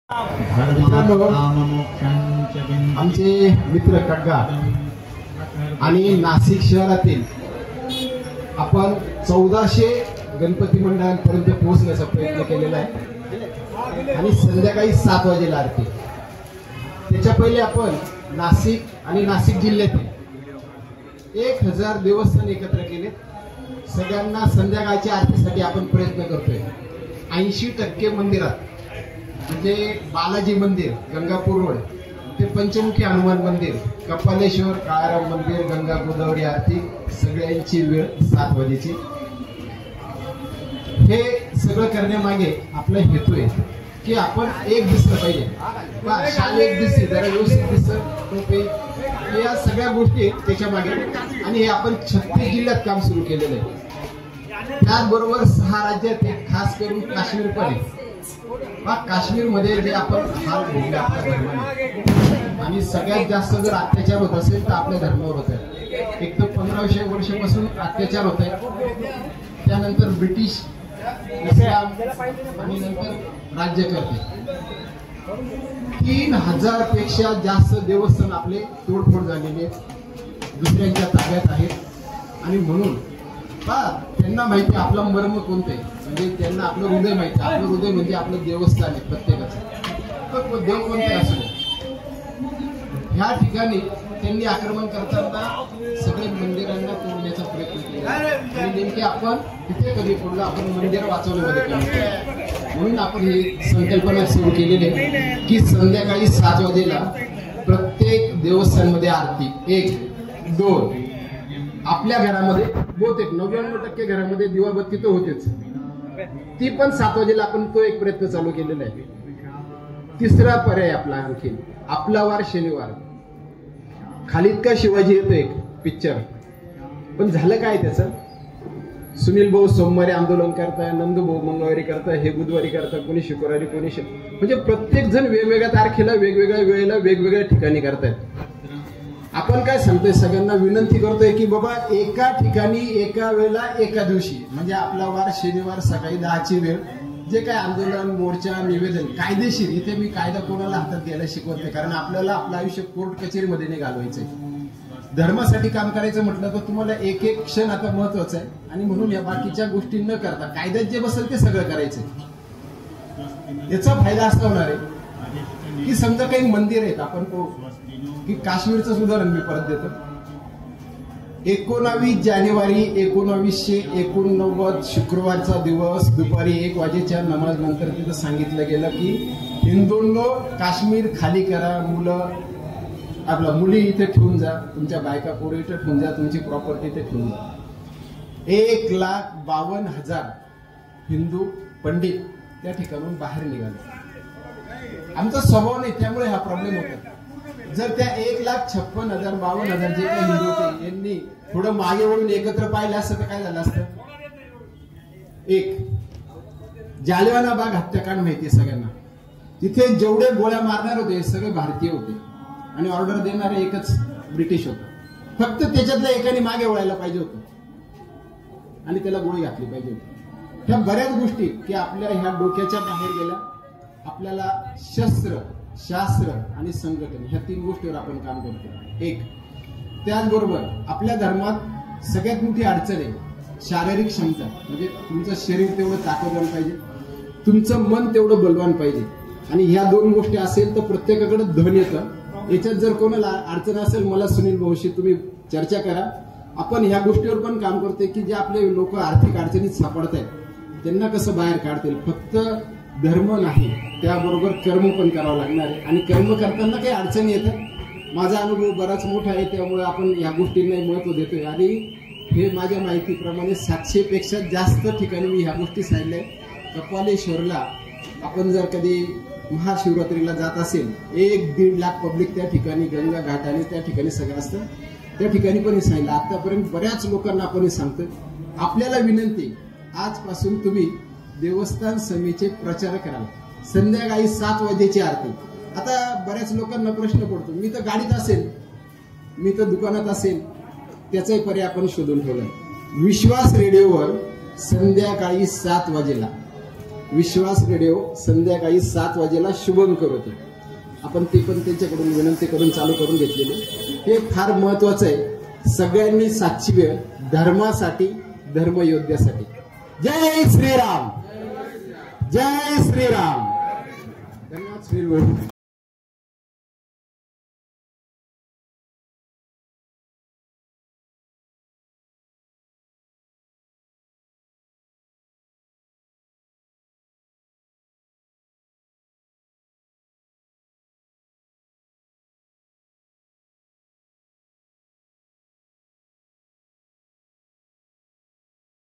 आमचे मित्र खड्गा आणि नाशिक शहरातील आपण 1400 गणपती मंडळांपर्यंत पोहोचण्याचा प्रयत्न केलेला आहे आणि संध्याकाळी 7 वाजेला आरती। त्याच्या पहिले आपण नाशिक आणि नाशिक जिल्ह्यातील 1000 देवस्थान एकत्र केले। सगळ्यांना संध्याकाळच्या आरतीसाठी आपण प्रयत्न करतोय। 80% मंदिरात म्हणजे बालाजी मंदिर गंगापूर रोड ते पंचमुखी हनुमान मंदिर कपालेश्वर काळाराम मंदिर गंगा गोदावरी आरती सगळ्यांची वेळ 7 वाजेची। हे सगळं करण्यामागे आपला हेतू आहे की आपण एक दिसलं पाहिजे, शाल एक दिसते जरा व्यवस्थित दिसतं, या सगळ्या गोष्टी त्याच्या मागे। आणि हे आपण 36 जिल्ह्यात काम सुरू केलेलं आहे। त्याचबरोबर 6 राज्यात खास करून काश्मीर पण आहे। काश्मीर मध्ये जे आपण हाल भोगले आपल्या धर्माने आणि सगळ्यात जास्त जर अत्याचार होत असेल तर आपल्या धर्मावर होत आहे। एक तर 1500 वर्षापासून अत्याचार होत आहे, त्यानंतर ब्रिटिश इस्लाम आणि नंतर राज्य करते। 3000 पेक्षा जास्त देवस्थान आपले तोडफोड झालेले दुसऱ्यांच्या ताब्यात आहेत। आणि म्हणून त्यांना माहिती आपलं मर्म कोणतं आहे, म्हणजे त्यांना आपलं हृदय माहिती। आपलं हृदय म्हणजे आपलं देवस्थान आहे प्रत्येकाचं। देव कोणते असू ह्या ठिकाणी त्यांनी आक्रमण करताना सगळे मंदिरांना तोडण्याचा प्रयत्न केला आणि नेमके आपण तिथे कधी पडलो, आपण मंदिर वाचवण्यामध्ये काम। म्हणून आपण ही संकल्पना सुरू केलेली आहे की संध्याकाळी 7 वाजेला प्रत्येक देवस्थानमध्ये आरती 1, 2 आपल्या घरामध्ये बहुतेक 99% घरामध्ये दिवाबत्ती तर होतेच, ती पण 7 वाजेला आपण तो एक प्रयत्न चालू केलेला आहे। तिसरा पर्याय आपला आणखी आपला वार शनिवार। खालीद का शिवाजी येतो एक पिक्चर, पण झालं काय त्याचं? सुनील भाऊ सोमवारी आंदोलन करताय, नंदू भाऊ मंगळवारी करताय, हे बुधवारी करताय, कोणी शुक्रवारी कोणी म्हणजे प्रत्येक जण वेगवेगळ्या तारखेला वेगवेगळ्या वेळेला वेगवेगळ्या ठिकाणी करतायत। आपण काय सांगतोय, सगळ्यांना विनंती करतोय की बाबा एका ठिकाणी एका वेळेला एका दिवशी, म्हणजे आपला वार शनिवार सकाळी 10ची वेळ, जे काय आंदोलन मोर्चा निवेदन कायदेशीर, इथे मी कायदा कोणाला हातात घ्यायला शिकवत नाही, कारण आपल्याला आपलं आयुष्य कोर्ट कचेरीमध्ये नाही घालवायचंय। धर्मासाठी काम करायचं म्हटलं तर तुम्हाला एक एक क्षण आता महत्वाचा आहे आणि म्हणून या बाकीच्या गोष्टी न करता कायद्यात जे बसेल ते सगळं करायचंय। याचा फायदा असा होणार आहे की समजा काही मंदिर आहेत, आपण की काश्मीरचं उदाहरण मी परत देतो। 19 जानेवारी 1989 शुक्रवारचा दिवस दुपारी 1 वाजेच्या नमाज नंतर तिथं सांगितलं गेलं की हिंदूंनो काश्मीर खाली करा, मुली इथे ठेवून जा, तुमच्या बायका पोरी इथे ठेवून जा, तुमची प्रॉपर्टी इथे ठेवून जा। 1,52,000 हिंदू पंडित त्या ठिकाणून बाहेर निघाले। आमचा स्वभाव नाही, त्यामुळे हा प्रॉब्लेम होता। जर त्या 1,56,000 52,000 जे काही हिंदू होते यांनी थोडं मागे वळून एकत्र पाहिलं असतं तर काय झालं असतं? एक जालियानवाला बाग हत्याकांड माहिती सगळ्यांना, तिथे जेवढे गोळ्या मारणार होते सगळे भारतीय होते आणि ऑर्डर देणारे एकच ब्रिटिश होतं। फक्त त्याच्यातल्या एकाने मागे वळायला पाहिजे होतं आणि त्याला गोळी घातली पाहिजे होती। ह्या बऱ्याच गोष्टी की आपल्या ह्या डोक्याच्या बाहेर गेल्या। आपल्याला शस्त्र, शास्त्र आणि संघटन ह्या 3 गोष्टीवर आपण काम करतो। एक त्याचबरोबर आपल्या धर्मात सगळ्यात मोठी अडचण आहे शारीरिक क्षमता, म्हणजे तुमचं शरीर तेवढं ताकदवान पाहिजे, तुमचं मन तेवढं बलवान पाहिजे। आणि ह्या 2 गोष्टी असेल तर प्रत्येकाकडे धन येतं। याच्यात जर कोणाला अडचण असेल मला सुनील भाऊशी तुम्ही चर्चा करा। आपण ह्या गोष्टीवर पण काम करतोय की जे आपले लोक आर्थिक अडचणीत सापडत आहेत त्यांना कसं बाहेर काढतील। फक्त धर्म नाही, त्याबरोबर कर्म पण करावं लागणार आहे आणि कर्म करताना काही अडचणी येतात। माझा अनुभव बराच मोठा आहे, त्यामुळे आपण या गोष्टींना महत्व देतोय आणि हे माझ्या माहितीप्रमाणे 700 पेक्षा जास्त ठिकाणी मी ह्या गोष्टी सांगितल्या। कपालेश्वरला आपण जर कधी महाशिवरात्रीला जात असेल 1-1.5 लाख पब्लिक त्या ठिकाणी गंगा घाट आणि त्या ठिकाणी सगळं असतं, त्या ठिकाणी पण हे सांगितलं। आतापर्यंत बऱ्याच लोकांना आपण हे सांगतोय। आपल्याला विनंती, आजपासून तुम्ही देवस्थान समितीचे प्रचार कराल। संध्याकाळी 7 वाजेची आरती। आता बऱ्याच लोकांना प्रश्न पडतो, मी तर गाडीत असेल, मी तर दुकानात असेल, त्याचाही पर्याय आपण शोधून ठेवलाय। विश्वास रेडिओवर संध्याकाळी 7 वाजेला विश्वास रेडिओ संध्याकाळी 7 वाजेला शुभंकर होते. आपण ते पण त्यांच्याकडून विनंती करून चालू करून घेतलेली. हे फार महत्वाचं आहे. सगळ्यांनी सातची वेळ धर्मासाठी, धर्मयोद्ध्यासाठी. जय श्रीराम, जय श्रीराम. धन्यवाद श्री